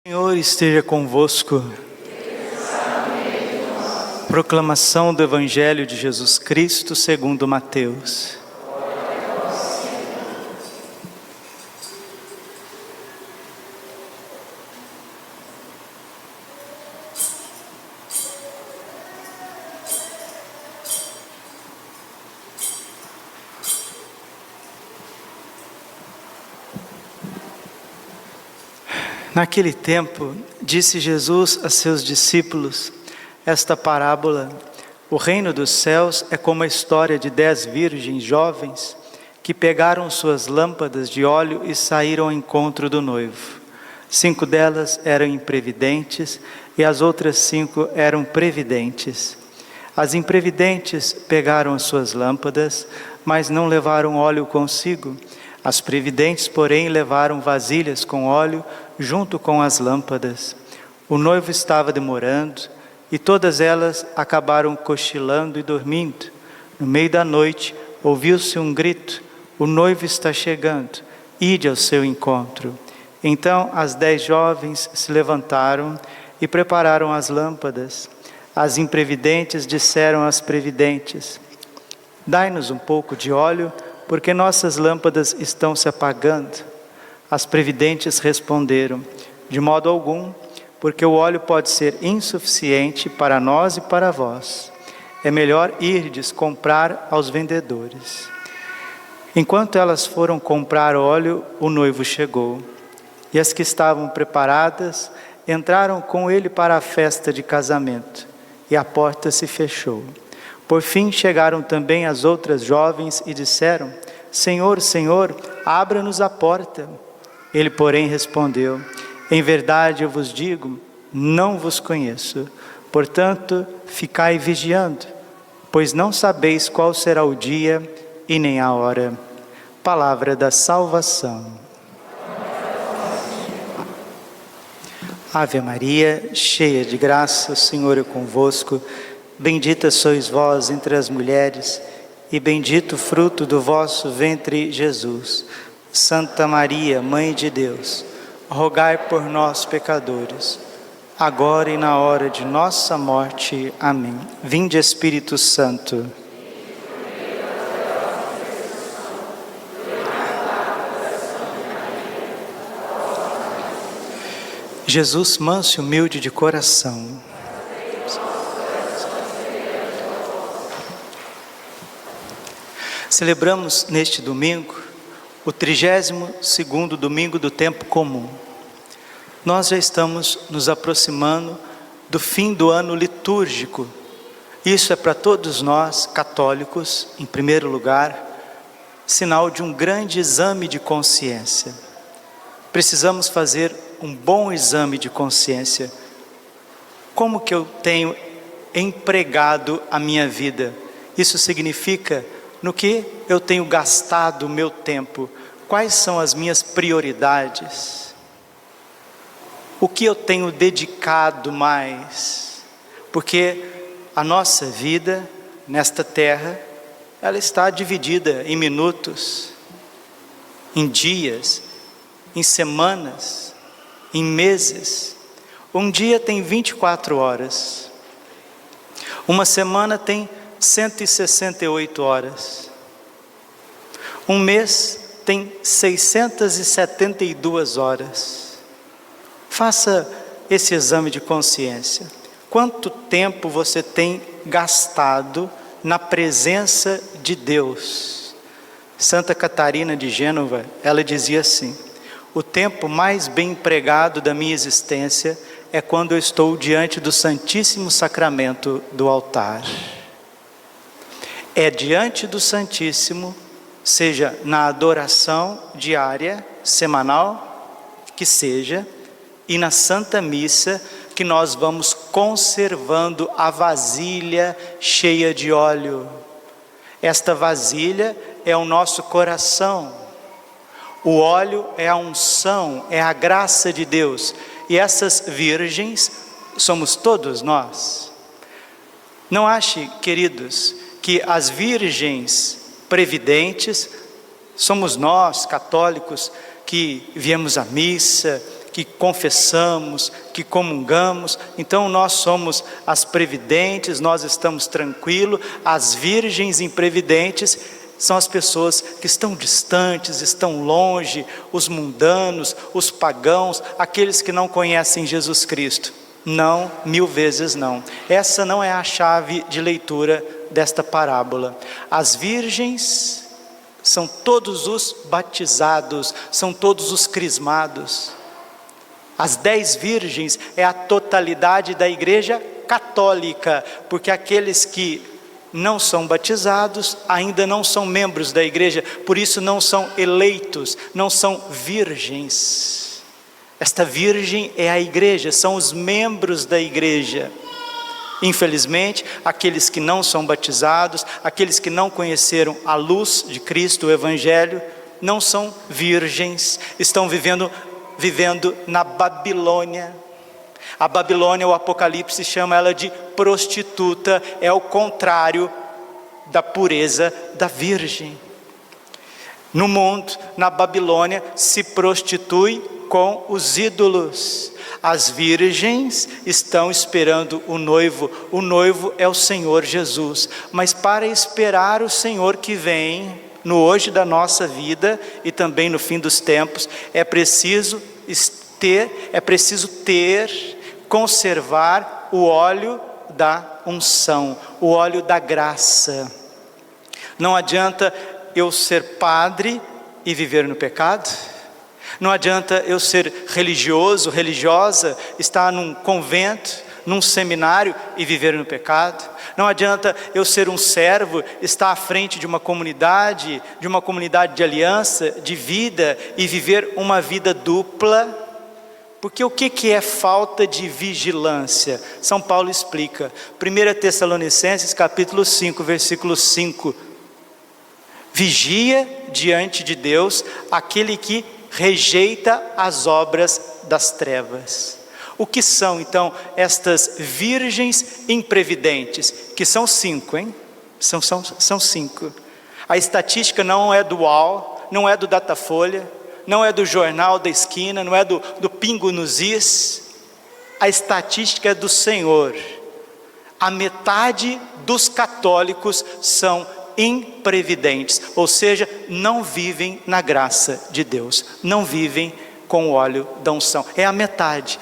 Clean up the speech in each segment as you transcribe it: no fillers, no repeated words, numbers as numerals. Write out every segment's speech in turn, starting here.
O Senhor esteja convosco. Proclamação do Evangelho de Jesus Cristo segundo Mateus. Naquele tempo, disse Jesus a seus discípulos esta parábola: o reino dos céus é como a história de 10 virgens jovens que pegaram suas lâmpadas de óleo e saíram ao encontro do noivo. 5 delas eram imprevidentes e as outras 5 eram previdentes. As imprevidentes pegaram as suas lâmpadas, mas não levaram óleo consigo. As previdentes, porém, levaram vasilhas com óleo junto com as lâmpadas. O noivo estava demorando e todas elas acabaram cochilando e dormindo. No meio da noite, ouviu-se um grito: o noivo está chegando, ide ao seu encontro. Então as 10 jovens se levantaram e prepararam as lâmpadas. As imprevidentes disseram às previdentes: dai-nos um pouco de óleo, porque nossas lâmpadas estão se apagando. As previdentes responderam: de modo algum, porque o óleo pode ser insuficiente para nós e para vós. É melhor irdes comprar aos vendedores. Enquanto elas foram comprar óleo, o noivo chegou. E as que estavam preparadas entraram com ele para a festa de casamento, e a porta se fechou. Por fim chegaram também as outras jovens e disseram: Senhor, Senhor, abra-nos a porta. Ele, porém, respondeu: em verdade eu vos digo, não vos conheço. Portanto, ficai vigiando, pois não sabeis qual será o dia e nem a hora. Palavra da salvação. Ave Maria, cheia de graça, o Senhor é convosco. Bendita sois vós entre as mulheres, e bendito o fruto do vosso ventre, Jesus. Santa Maria, Mãe de Deus, rogai por nós, pecadores, agora e na hora de nossa morte. Amém. Vinde, Espírito Santo. Jesus, manso e humilde de coração. Celebramos neste domingo o 32º domingo do tempo comum. Nós já estamos nos aproximando do fim do ano litúrgico. Isso é para todos nós, católicos, em primeiro lugar, sinal de um grande exame de consciência. Precisamos fazer um bom exame de consciência. Como que eu tenho empregado a minha vida? Isso significa no que eu tenho gastado o meu tempo. Quais são as minhas prioridades? O que eu tenho dedicado mais? Porque a nossa vida nesta terra, ela está dividida em minutos, em dias, em semanas, em meses. Um dia tem 24 horas. Uma semana tem 168 horas. Um mês tem 672 horas. Faça esse exame de consciência. Quanto tempo você tem gastado na presença de Deus? Santa Catarina de Gênova, ela dizia assim: o tempo mais bem empregado da minha existência é quando eu estou diante do Santíssimo Sacramento do altar. É diante do Santíssimo, seja na adoração diária, semanal, que seja, e na Santa Missa, que nós vamos conservando a vasilha cheia de óleo. Esta vasilha é o nosso coração. O óleo é a unção, é a graça de Deus. E essas virgens somos todos nós. Não ache, queridos, que as virgens previdentes somos nós, católicos, que viemos à missa, que confessamos, que comungamos. Então nós somos as previdentes, nós estamos tranquilos. As virgens imprevidentes são as pessoas que estão distantes, estão longe, os mundanos, os pagãos, aqueles que não conhecem Jesus Cristo. Não, 1000 vezes não. Essa não é a chave de leitura desta parábola. As virgens são todos os batizados, são todos os crismados. As 10 virgens é a totalidade da igreja católica, porque aqueles que não são batizados ainda não são membros da igreja, por isso não são eleitos, não são virgens. Esta virgem é a igreja, são os membros da igreja. Infelizmente, aqueles que não são batizados, aqueles que não conheceram a luz de Cristo, o Evangelho, não são virgens, estão vivendo na Babilônia. A Babilônia, o Apocalipse chama ela de prostituta, é o contrário da pureza da virgem. No mundo, na Babilônia, se prostitui com os ídolos. As virgens estão esperando o noivo é o Senhor Jesus. Mas para esperar o Senhor que vem, no hoje da nossa vida e também no fim dos tempos, é preciso conservar o óleo da unção, o óleo da graça. Não adianta eu ser padre e viver no pecado. Não adianta eu ser religioso, religiosa, estar num convento, num seminário e viver no pecado. Não adianta eu ser um servo, estar à frente de uma comunidade de aliança, de vida e viver uma vida dupla. Porque o que é falta de vigilância? São Paulo explica, 1 Tessalonicenses capítulo 5, versículo 5. Vigia diante de Deus aquele que rejeita as obras das trevas. O que são então estas virgens imprevidentes? Que são 5, hein? São 5. A estatística não é do UOL, não é do Datafolha, não é do Jornal da Esquina, não é do Pingo nos Is. A estatística é do Senhor. A metade dos católicos são imprevidentes, ou seja, não vivem na graça de Deus, não vivem com o óleo da unção. É a metade.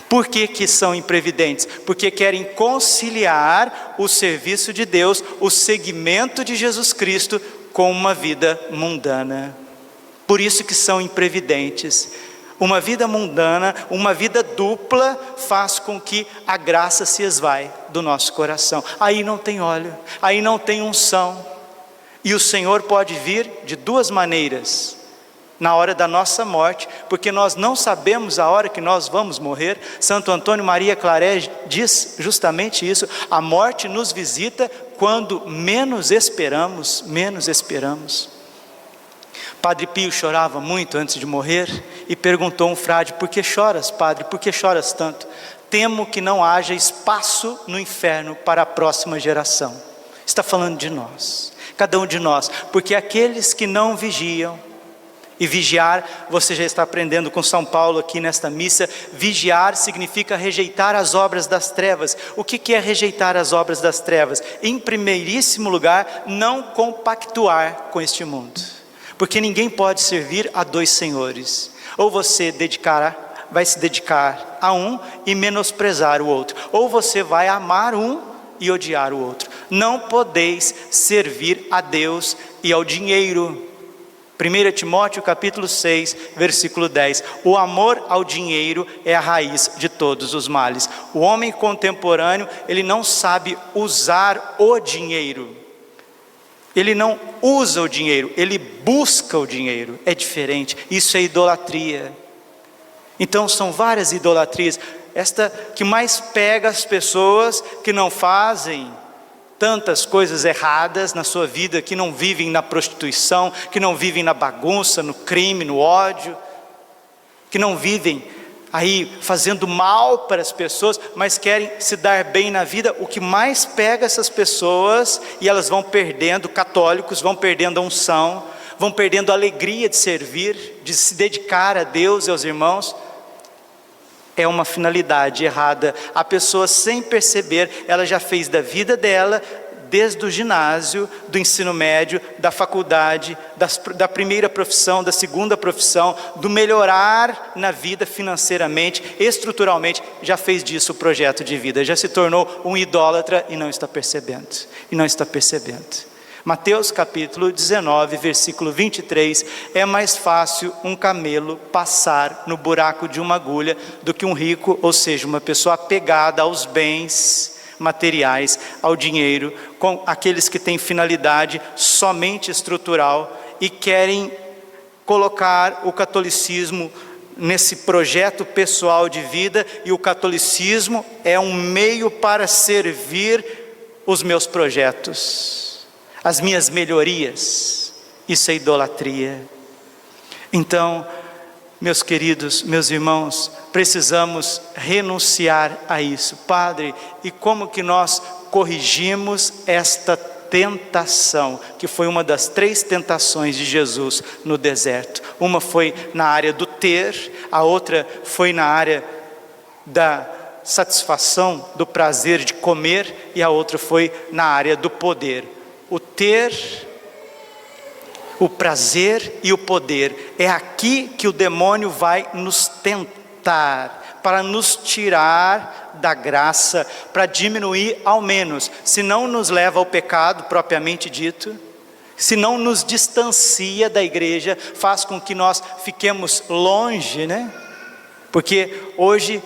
Por que são imprevidentes? Porque querem conciliar o serviço de Deus, o seguimento de Jesus Cristo, com uma vida mundana. Por isso que são imprevidentes. Uma vida mundana, uma vida dupla, faz com que a graça se esvai do nosso coração. Aí não tem óleo, aí não tem unção. E o Senhor pode vir de 2 maneiras. Na hora da nossa morte, porque nós não sabemos a hora que nós vamos morrer. Santo Antônio Maria Claret diz justamente isso: a morte nos visita quando menos esperamos. Padre Pio chorava muito antes de morrer e perguntou a um frade: por que choras, padre? Por que choras tanto? Temo que não haja espaço no inferno para a próxima geração. Está falando de nós, cada um de nós, porque aqueles que não vigiam, e vigiar, você já está aprendendo com São Paulo aqui nesta missa, vigiar significa rejeitar as obras das trevas. O que é rejeitar as obras das trevas? Em primeiríssimo lugar, não compactuar com este mundo, porque ninguém pode servir a 2 senhores. Ou você vai se dedicar a um e menosprezar o outro, ou você vai amar um e odiar o outro. Não podeis servir a Deus e ao dinheiro. 1 Timóteo capítulo 6, versículo 10. O amor ao dinheiro é a raiz de todos os males. O homem contemporâneo, ele não sabe usar o dinheiro. Ele não usa o dinheiro, ele busca o dinheiro. É diferente, isso é idolatria. Então são várias idolatrias. Esta que mais pega as pessoas que não fazem tantas coisas erradas na sua vida, que não vivem na prostituição, que não vivem na bagunça, no crime, no ódio, que não vivem aí fazendo mal para as pessoas, mas querem se dar bem na vida. O que mais pega essas pessoas, e elas vão perdendo, católicos vão perdendo a unção, vão perdendo a alegria de servir, de se dedicar a Deus e aos irmãos. É uma finalidade errada. A pessoa, sem perceber, ela já fez da vida dela, desde o ginásio, do ensino médio, da faculdade, da primeira profissão, da segunda profissão, do melhorar na vida financeiramente, estruturalmente, já fez disso o projeto de vida, já se tornou um idólatra e não está percebendo, Mateus capítulo 19, versículo 23, é mais fácil um camelo passar no buraco de uma agulha do que um rico, ou seja, uma pessoa apegada aos bens materiais, ao dinheiro, com aqueles que têm finalidade somente estrutural e querem colocar o catolicismo nesse projeto pessoal de vida, e o catolicismo é um meio para servir os meus projetos, as minhas melhorias. Isso é idolatria. Então, meus queridos, meus irmãos, precisamos renunciar a isso. Padre, e como que nós corrigimos esta tentação, que foi uma das 3 tentações de Jesus no deserto? Uma foi na área do ter, a outra foi na área da satisfação, do prazer de comer, e a outra foi na área do poder. O ter, o prazer e o poder, é aqui que o demônio vai nos tentar, para nos tirar da graça, para diminuir ao menos, se não nos leva ao pecado propriamente dito, se não nos distancia da igreja, faz com que nós fiquemos longe, né? Porque hoje,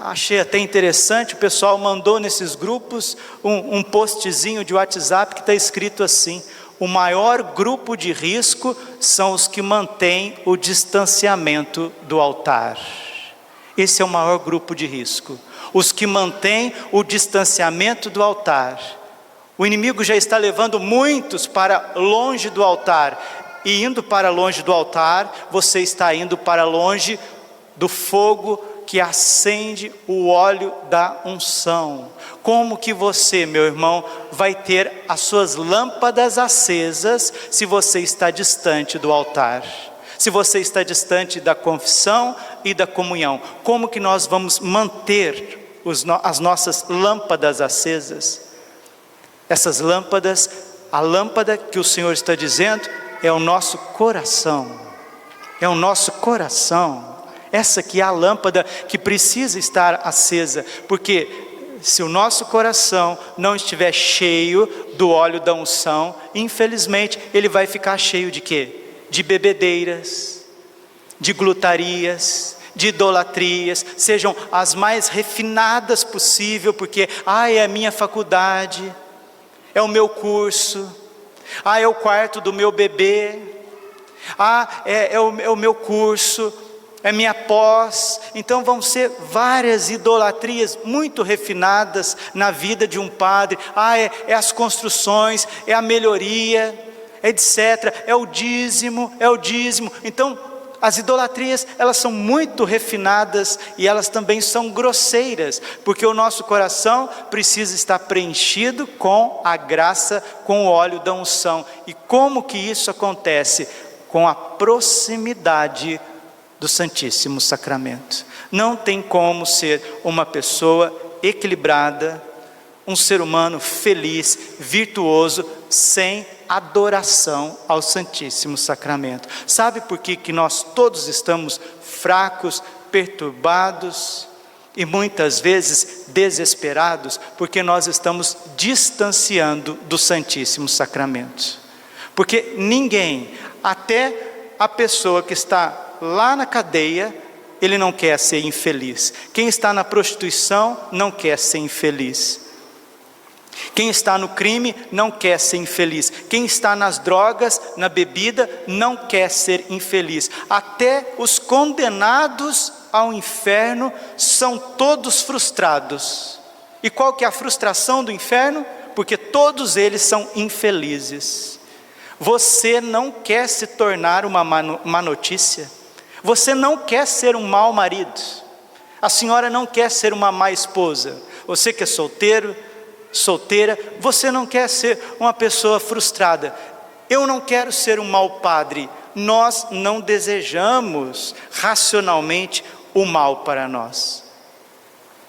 achei até interessante, o pessoal mandou nesses grupos um postzinho de WhatsApp que está escrito assim: o maior grupo de risco são os que mantêm o distanciamento do altar. Esse é o maior grupo de risco, os que mantêm o distanciamento do altar. O inimigo já está levando muitos para longe do altar, e indo para longe do altar, você está indo para longe do fogo que acende o óleo da unção. Como que você, meu irmão, vai ter as suas lâmpadas acesas se você está distante do altar? Se você está distante da confissão e da comunhão? Como que nós vamos manter as nossas lâmpadas acesas? Essas lâmpadas, a lâmpada que o Senhor está dizendo é o nosso coração. É o nosso coração. Essa que é a lâmpada que precisa estar acesa, porque se o nosso coração não estiver cheio do óleo da unção, infelizmente ele vai ficar cheio de quê? De bebedeiras, de glutarias, de idolatrias, sejam as mais refinadas possível, porque é a minha faculdade, é o meu curso, é o quarto do meu bebê, é o meu curso, é minha pós. Então vão ser várias idolatrias muito refinadas na vida de um padre. É as construções, é a melhoria, etc. É o dízimo. Então as idolatrias, elas são muito refinadas e elas também são grosseiras, porque o nosso coração precisa estar preenchido com a graça, com o óleo da unção. E como que isso acontece? Com a proximidade do Santíssimo Sacramento. Não tem como ser uma pessoa equilibrada, um ser humano feliz, virtuoso, sem adoração ao Santíssimo Sacramento. Sabe por que nós todos estamos fracos, perturbados e muitas vezes desesperados? Porque nós estamos distanciando do Santíssimo Sacramento. Porque ninguém, até a pessoa que está lá na cadeia, ele não quer ser infeliz. Quem está na prostituição não quer ser infeliz. Quem está no crime não quer ser infeliz. Quem está nas drogas, na bebida, não quer ser infeliz. Até os condenados ao inferno são todos frustrados. E qual que é a frustração do inferno? Porque todos eles são infelizes. Você não quer se tornar uma má notícia? Você não quer ser um mau marido? A senhora não quer ser uma má esposa? Você que é solteiro, solteira, você não quer ser uma pessoa frustrada? Eu não quero ser um mau padre. Nós não desejamos racionalmente o mal para nós.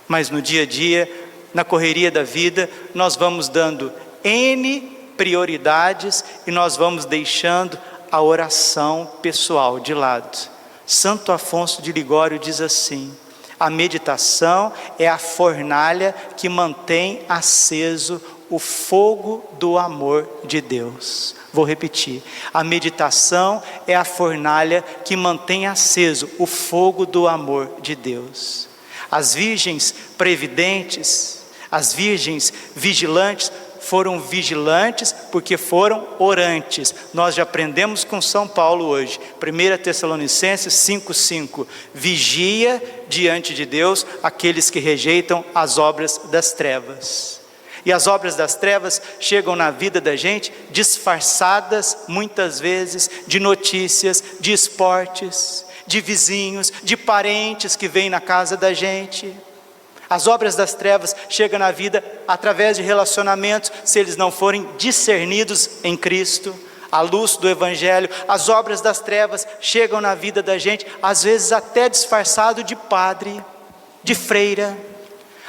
Mas no dia a dia, na correria da vida, nós vamos dando N prioridades e nós vamos deixando a oração pessoal de lado. Santo Afonso de Ligório diz assim: a meditação é a fornalha que mantém aceso o fogo do amor de Deus. Vou repetir: a meditação é a fornalha que mantém aceso o fogo do amor de Deus. As virgens previdentes, as virgens vigilantes, foram vigilantes porque foram orantes. Nós já aprendemos com São Paulo hoje, 1 Tessalonicenses 5,5: vigia diante de Deus aqueles que rejeitam as obras das trevas. E as obras das trevas chegam na vida da gente disfarçadas muitas vezes de notícias, de esportes, de vizinhos, de parentes que vêm na casa da gente. As obras das trevas chegam na vida através de relacionamentos, se eles não forem discernidos em Cristo, à luz do Evangelho. As obras das trevas chegam na vida da gente, às vezes até disfarçado de padre, de freira.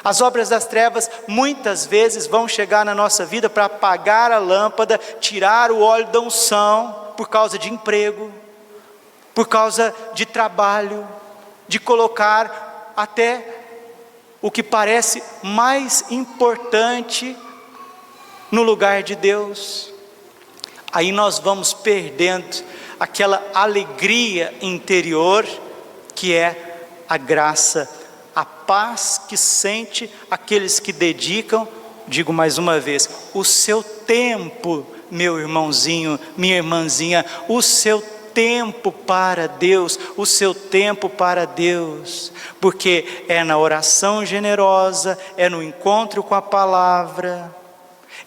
As obras das trevas muitas vezes vão chegar na nossa vida para apagar a lâmpada, tirar o óleo da unção, por causa de emprego, por causa de trabalho, de colocar até o que parece mais importante no lugar de Deus. Aí nós vamos perdendo aquela alegria interior que é a graça, a paz que sente aqueles que dedicam, digo mais uma vez, o seu tempo, meu irmãozinho, minha irmãzinha, o seu tempo para Deus, o seu tempo para Deus, porque é na oração generosa, é no encontro com a palavra,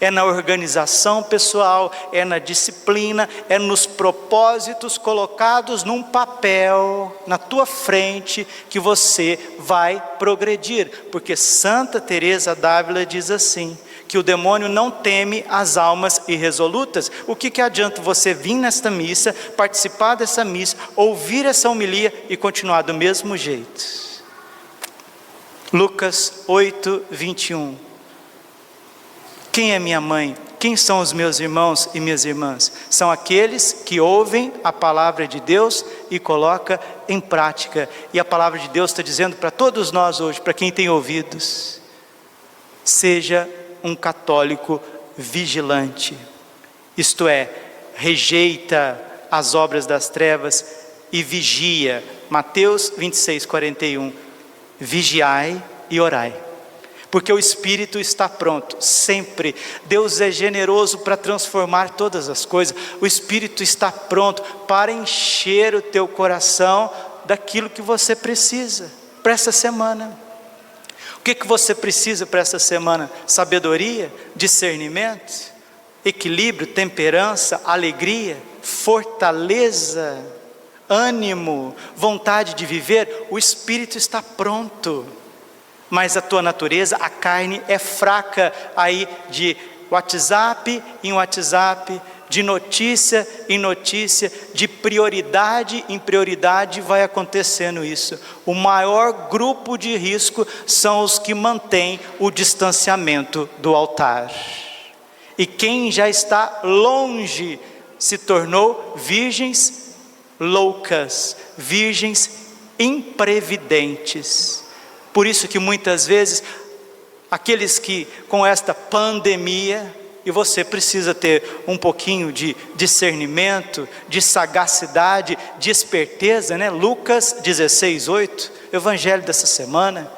é na organização pessoal, é na disciplina, é nos propósitos colocados num papel na tua frente que você vai progredir, porque Santa Teresa d'Ávila diz assim, que o demônio não teme as almas irresolutas. O que adianta você vir nesta missa, participar dessa missa, ouvir essa homilia e continuar do mesmo jeito? Lucas 8, 21. Quem é minha mãe? Quem são os meus irmãos e minhas irmãs? São aqueles que ouvem a palavra de Deus e colocam em prática. E a palavra de Deus está dizendo para todos nós hoje, para quem tem ouvidos: seja um católico vigilante, isto é, rejeita as obras das trevas e vigia. Mateus 26, 41, vigiai e orai, porque o Espírito está pronto, sempre. Deus é generoso para transformar todas as coisas, o Espírito está pronto para encher o teu coração daquilo que você precisa para essa semana. O que você precisa para essa semana? Sabedoria, discernimento, equilíbrio, temperança, alegria, fortaleza, ânimo, vontade de viver. O Espírito está pronto, mas a tua natureza, a carne é fraca. Aí de WhatsApp em WhatsApp, de notícia em notícia, de prioridade em prioridade vai acontecendo isso. O maior grupo de risco são os que mantêm o distanciamento do altar. E quem já está longe se tornou virgens loucas, virgens imprevidentes. Por isso que muitas vezes aqueles que com esta pandemia, e você precisa ter um pouquinho de discernimento, de sagacidade, de esperteza, né? Lucas 16, 8, Evangelho dessa semana.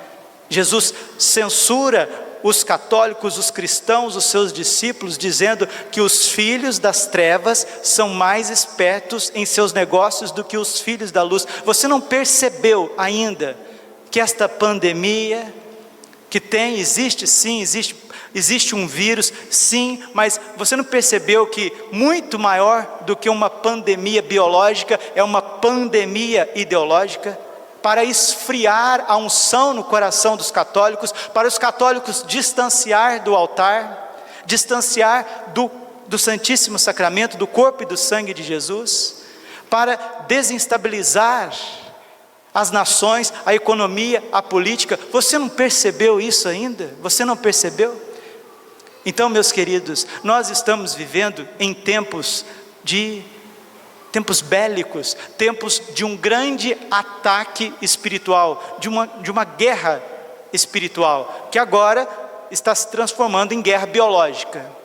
Jesus censura os católicos, os cristãos, os seus discípulos, dizendo que os filhos das trevas são mais espertos em seus negócios do que os filhos da luz. Você não percebeu ainda que esta pandemia que existe sim, existe um vírus, sim, mas você não percebeu que muito maior do que uma pandemia biológica, é uma pandemia ideológica, para esfriar a unção no coração dos católicos, para os católicos distanciar do altar, distanciar do do Santíssimo Sacramento, do corpo e do sangue de Jesus, para desestabilizar as nações, a economia, a política. Você não percebeu isso ainda? Você não percebeu? Então, meus queridos, nós estamos vivendo em tempos bélicos, tempos de um grande ataque espiritual, de uma guerra espiritual, que agora está se transformando em guerra biológica,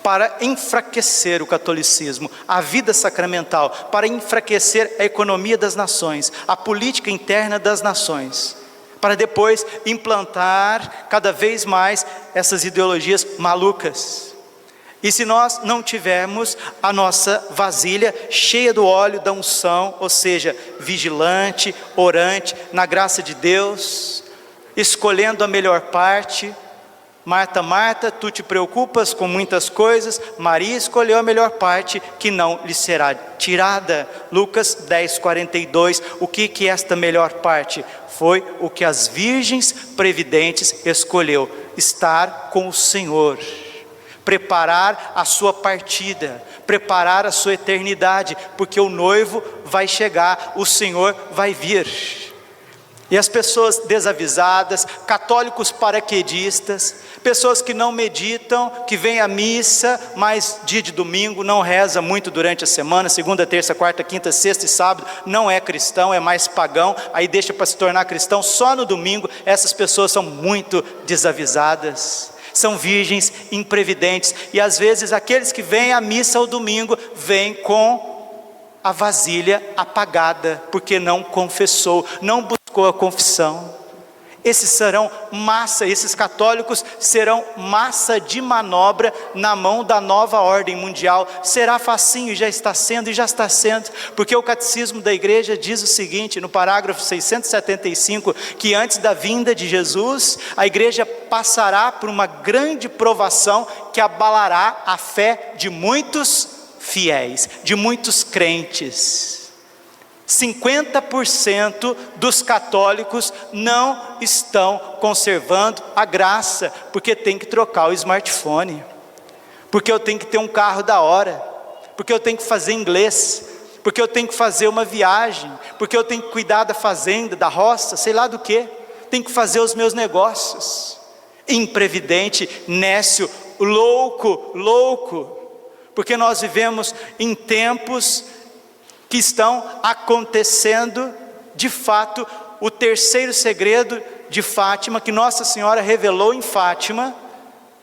para enfraquecer o catolicismo, a vida sacramental, para enfraquecer a economia das nações, a política interna das nações, para depois implantar cada vez mais essas ideologias malucas. E se nós não tivermos a nossa vasilha cheia do óleo da unção, ou seja, vigilante, orante, na graça de Deus, escolhendo a melhor parte. Marta, Marta, tu te preocupas com muitas coisas, Maria escolheu a melhor parte, que não lhe será tirada. Lucas 10:42, o que é esta melhor parte? Foi o que as virgens previdentes escolheu, estar com o Senhor, preparar a sua partida, preparar a sua eternidade, porque o noivo vai chegar, o Senhor vai vir. E as pessoas desavisadas, católicos paraquedistas, pessoas que não meditam, que vêm à missa, mas dia de domingo não reza muito durante a semana, segunda, terça, quarta, quinta, sexta e sábado, não é cristão, é mais pagão, aí deixa para se tornar cristão só no domingo. Essas pessoas são muito desavisadas, são virgens imprevidentes, e às vezes aqueles que vêm à missa ao domingo, vêm com a vasilha apagada, porque não confessou, não buscou a confissão. Esses católicos serão massa de manobra na mão da nova ordem mundial. Será facinho, já está sendo, porque o catecismo da igreja diz o seguinte, no parágrafo 675, que antes da vinda de Jesus, a igreja passará por uma grande provação que abalará a fé de muitos fiéis, de muitos crentes. 50% dos católicos não estão conservando a graça, porque tem que trocar o smartphone, porque eu tenho que ter um carro da hora, porque eu tenho que fazer inglês, porque eu tenho que fazer uma viagem, porque eu tenho que cuidar da fazenda, da roça, sei lá do que, tenho que fazer os meus negócios. Imprevidente, nécio, louco, porque nós vivemos em tempos que estão acontecendo, de fato, o terceiro segredo de Fátima, que Nossa Senhora revelou em Fátima,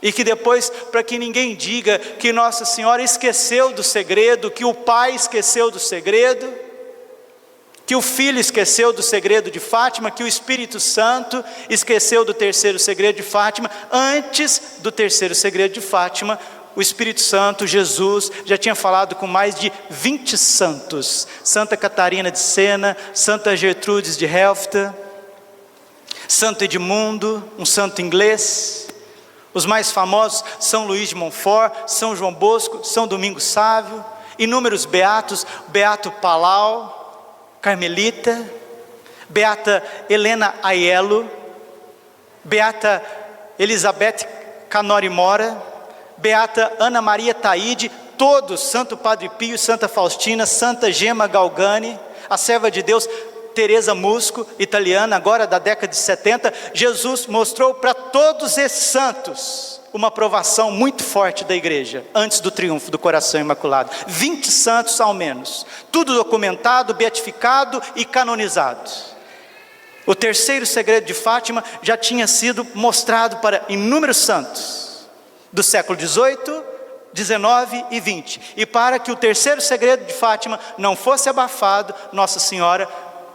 e que depois, para que ninguém diga que Nossa Senhora esqueceu do segredo, que o Pai esqueceu do segredo, que o Filho esqueceu do segredo de Fátima, que o Espírito Santo esqueceu do terceiro segredo de Fátima. Antes do terceiro segredo de Fátima, o Espírito Santo, Jesus, já tinha falado com mais de 20 santos. Santa Catarina de Sena, Santa Gertrudes de Helfta, Santo Edmundo, um santo inglês. Os mais famosos, São Luís de Montfort, São João Bosco, São Domingos Sávio. Inúmeros beatos, Beato Palau, Carmelita, Beata Helena Aiello, Beata Elizabeth Canori Mora, Beata Ana Maria Taide, todos, Santo Padre Pio, Santa Faustina, Santa Gemma Galgani, a serva de Deus Teresa Musco, italiana, agora da década de 70, Jesus mostrou para todos esses santos uma aprovação muito forte da igreja, antes do triunfo do coração imaculado. 20 santos ao menos, tudo documentado, beatificado e canonizado. O terceiro segredo de Fátima já tinha sido mostrado para inúmeros santos, do século 18, 19 e 20. E para que o terceiro segredo de Fátima não fosse abafado, Nossa Senhora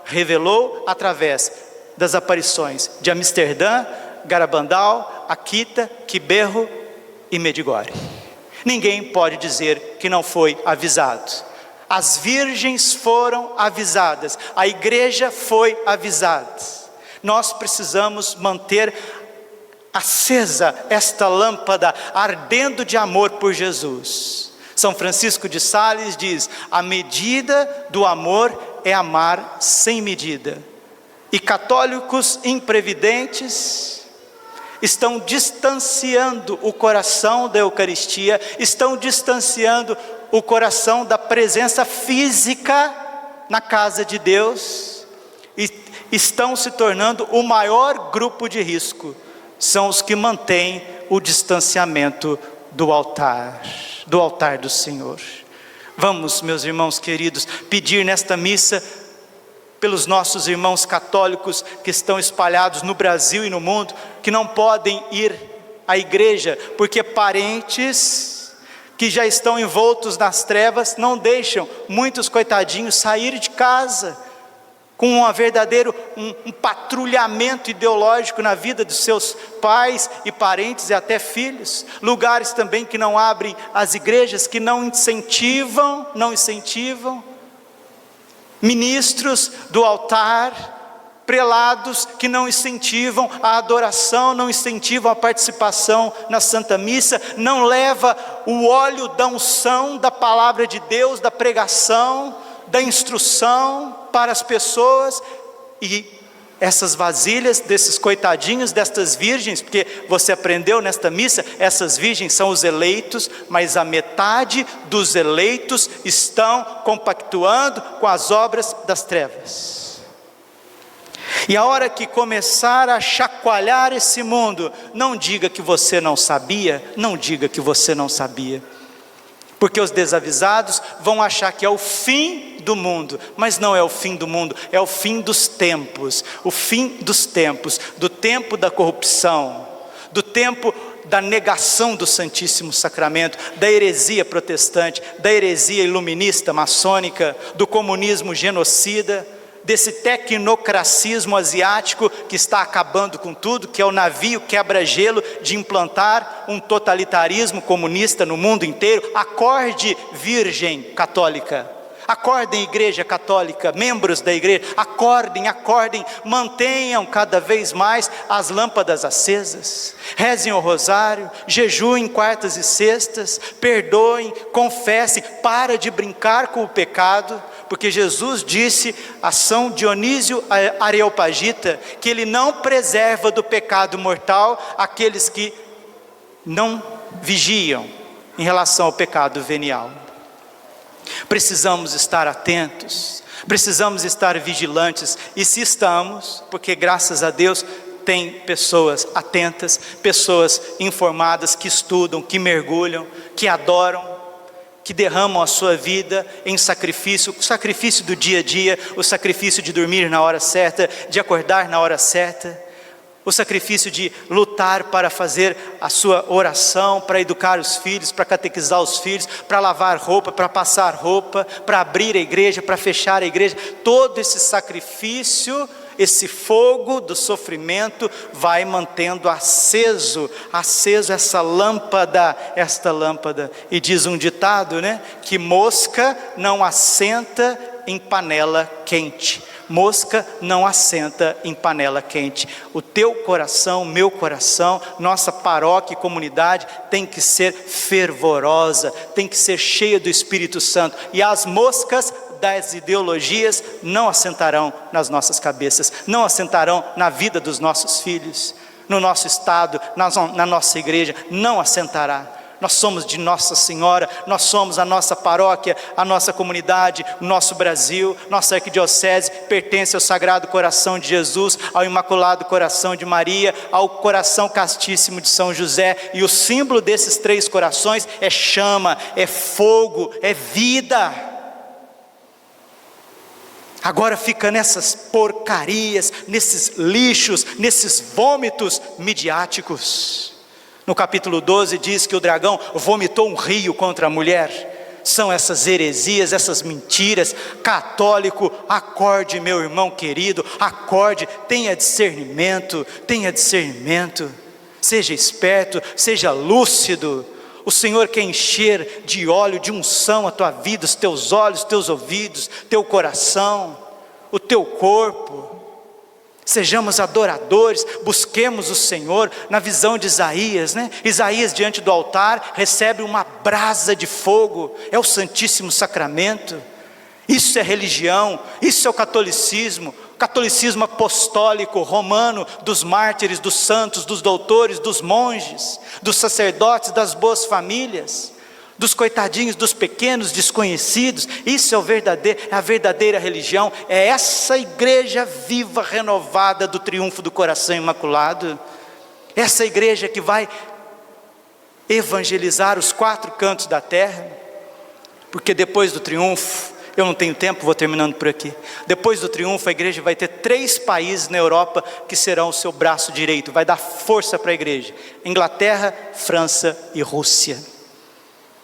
revelou através das aparições de Amsterdã, Garabandal, Akita, Quiberro e Medjugorje. Ninguém pode dizer que não foi avisado. As virgens foram avisadas, a igreja foi avisada. Nós precisamos manter acesa esta lâmpada, ardendo de amor por Jesus. São Francisco de Sales diz: a medida do amor é amar sem medida. E católicos imprevidentes estão distanciando o coração da Eucaristia, estão distanciando o coração da presença física na casa de Deus, e estão se tornando o maior grupo de risco. São os que mantêm o distanciamento do altar do Senhor. Vamos, meus irmãos queridos, pedir nesta missa pelos nossos irmãos católicos que estão espalhados no Brasil e no mundo, que não podem ir à igreja, porque parentes que já estão envoltos nas trevas não deixam muitos coitadinhos sair de casa, com um patrulhamento ideológico na vida dos seus pais e parentes e até filhos. Lugares também que não abrem as igrejas, que não incentivam, ministros do altar, prelados que não incentivam a adoração, não incentivam a participação na Santa Missa, não leva o óleo da unção, da palavra de Deus, da pregação, da instrução para as pessoas. E essas vasilhas desses coitadinhos, destas virgens, porque você aprendeu nesta missa, essas virgens são os eleitos, mas a metade dos eleitos estão compactuando com as obras das trevas. E a hora que começar a chacoalhar esse mundo, não diga que você não sabia, porque os desavisados vão achar que é o fim do mundo, mas não é o fim do mundo, é o fim dos tempos, do tempo da corrupção, do tempo da negação do Santíssimo Sacramento, da heresia protestante, da heresia iluminista, maçônica, do comunismo genocida, desse tecnocracismo asiático que está acabando com tudo, que é o navio quebra-gelo de implantar um totalitarismo comunista no mundo inteiro. Acorde, Virgem Católica, acordem, Igreja Católica, membros da igreja, acordem, mantenham cada vez mais as lâmpadas acesas, rezem o rosário, jejuem quartas e sextas, perdoem, confessem, para de brincar com o pecado, porque Jesus disse a São Dionísio Areopagita que ele não preserva do pecado mortal aqueles que não vigiam em relação ao pecado venial. Precisamos estar atentos, precisamos estar vigilantes, e se estamos, porque graças a Deus tem pessoas atentas, pessoas informadas, que estudam, que mergulham, que adoram, que derramam a sua vida em sacrifício, o sacrifício do dia a dia, o sacrifício de dormir na hora certa, de acordar na hora certa, o sacrifício de lutar para fazer a sua oração, para educar os filhos, para catequizar os filhos, para lavar roupa, para passar roupa, para abrir a igreja, para fechar a igreja. Todo esse sacrifício, esse fogo do sofrimento vai mantendo aceso esta lâmpada. E diz um ditado, que mosca não assenta em panela quente. Mosca não assenta em panela quente. O teu coração, meu coração, nossa paróquia e comunidade tem que ser fervorosa, tem que ser cheia do Espírito Santo, e as moscas das ideologias não assentarão nas nossas cabeças, não assentarão na vida dos nossos filhos, no nosso estado, na nossa igreja, não assentará. Nós somos de Nossa Senhora, nós somos a nossa paróquia, a nossa comunidade, o nosso Brasil, nossa arquidiocese pertence ao Sagrado Coração de Jesus, ao Imaculado Coração de Maria, ao Coração Castíssimo de São José, e o símbolo desses três corações é chama, é fogo, é vida. Agora fica nessas porcarias, nesses lixos, nesses vômitos midiáticos. No capítulo 12 diz que o dragão vomitou um rio contra a mulher. São essas heresias, essas mentiras. Católico, acorde, meu irmão querido, acorde, tenha discernimento, seja esperto, seja lúcido. O Senhor quer encher de óleo, de unção a tua vida, os teus olhos, teus ouvidos, teu coração, o teu corpo. Sejamos adoradores, busquemos o Senhor. Na visão de Isaías, Isaías diante do altar recebe uma brasa de fogo, é o Santíssimo Sacramento. Isso é religião, isso é o catolicismo. catolicismo apostólico, romano, dos mártires, dos santos, dos doutores, dos monges, dos sacerdotes, das boas famílias, dos coitadinhos, dos pequenos, desconhecidos. Isso é a verdadeira religião, é essa igreja viva, renovada do triunfo do coração imaculado, essa igreja que vai evangelizar os 4 cantos da terra, porque depois do triunfo, eu não tenho tempo, vou terminando por aqui. Depois do triunfo, a igreja vai ter 3 países na Europa que serão o seu braço direito, vai dar força para a igreja: Inglaterra, França e Rússia.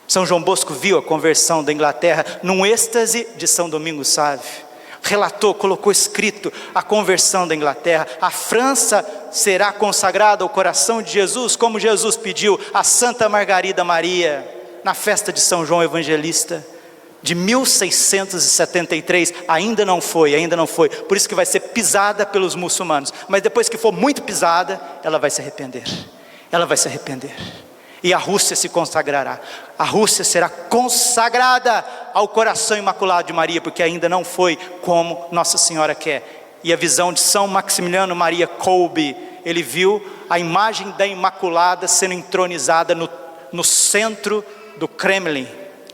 São João Bosco viu a conversão da Inglaterra num êxtase de São Domingos Sávio. Relatou, colocou escrito a conversão da Inglaterra. A França será consagrada ao coração de Jesus, como Jesus pediu a Santa Margarida Maria, na festa de São João Evangelista, de 1673, ainda não foi, por isso que vai ser pisada pelos muçulmanos, mas depois que for muito pisada, ela vai se arrepender, e a Rússia se consagrará, a Rússia será consagrada ao coração imaculado de Maria, porque ainda não foi como Nossa Senhora quer. E a visão de São Maximiliano Maria Kolbe, ele viu a imagem da Imaculada sendo entronizada no centro do Kremlin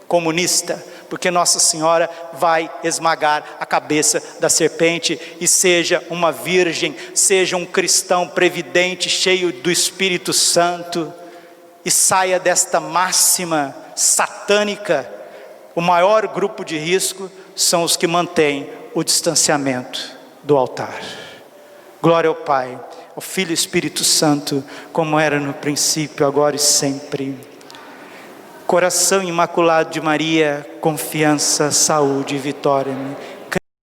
comunista, porque Nossa Senhora vai esmagar a cabeça da serpente. E seja uma virgem, seja um cristão previdente, cheio do Espírito Santo, e saia desta máxima satânica. O maior grupo de risco são os que mantêm o distanciamento do altar. Glória ao Pai, ao Filho e Espírito Santo, como era no princípio, agora e sempre. Coração imaculado de Maria, confiança, saúde e vitória.